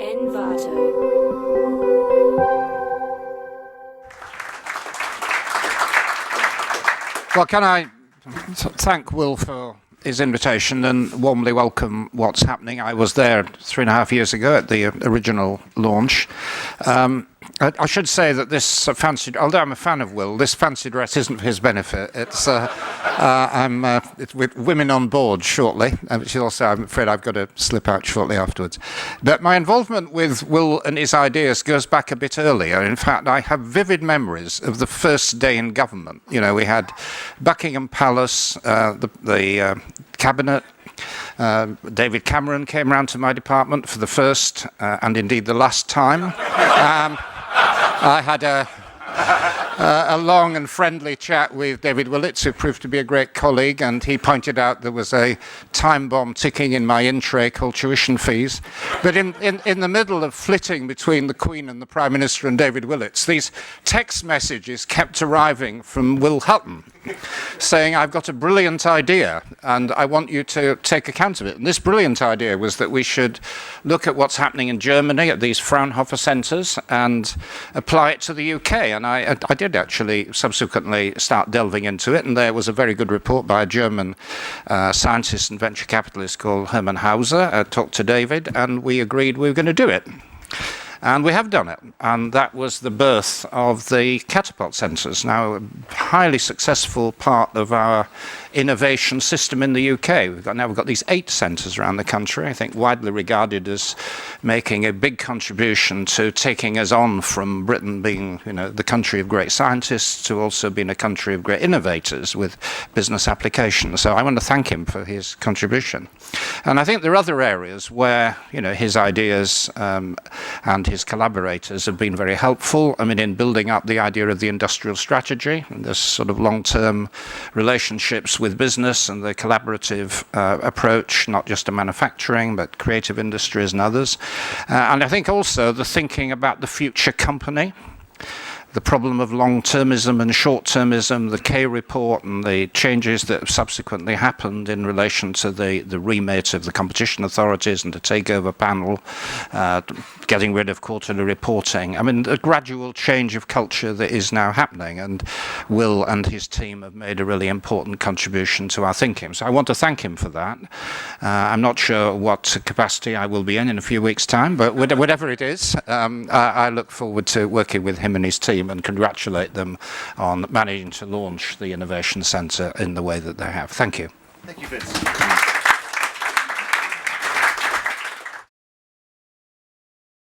Envato. Well, can I thank Will for his invitation and warmly welcome what's happening. I was there 3.5 years ago at the original launch. I should say that this although I'm a fan of Will, this fancy dress isn't for his benefit. It's it's with women on board shortly, which is also, I'm afraid, I've got to slip out shortly afterwards. But my involvement with Will and his ideas goes back a bit earlier. In fact, I have vivid memories of the first day in government. You know, we had Buckingham Palace, the cabinet. David Cameron came round to my department for the first and indeed the last time. I had a long and friendly chat with David Willetts, who proved to be a great colleague, and he pointed out there was a time bomb ticking in my in-tray called tuition fees. But in the middle of flitting between the Queen and the Prime Minister and David Willetts, these text messages kept arriving from Will Hutton, saying, I've got a brilliant idea and I want you to take account of it. And this brilliant idea was that we should look at what's happening in Germany at these Fraunhofer centres and apply it to the UK. And I did actually subsequently start delving into it, and there was a very good report by a German scientist and venture capitalist called Hermann Hauser. I talked to David and we agreed we were going to do it. And we have done it, and that was the birth of the catapult centres, now a highly successful part of our innovation system in the UK. We've got these 8 centres around the country, I think widely regarded as making a big contribution to taking us on from Britain being, you know, the country of great scientists to also being a country of great innovators with business applications. So I want to thank him for his contribution. And I think there are other areas where, you know, his ideas and his collaborators have been very helpful. I mean, in building up the idea of the industrial strategy and this sort of long-term relationships with business and the collaborative approach, not just to manufacturing, but creative industries and others. And I think also the thinking about the future company, the problem of long-termism and short-termism, the K report and the changes that have subsequently happened in relation to the remit of the competition authorities and the takeover panel, getting rid of quarterly reporting. I mean, the gradual change of culture that is now happening, and Will and his team have made a really important contribution to our thinking. So I want to thank him for that. I'm not sure what capacity I will be in a few weeks' time, but whatever it is, I look forward to working with him and his team and congratulate them on managing to launch the Innovation Centre in the way that they have. Thank you. Thank you, Vince.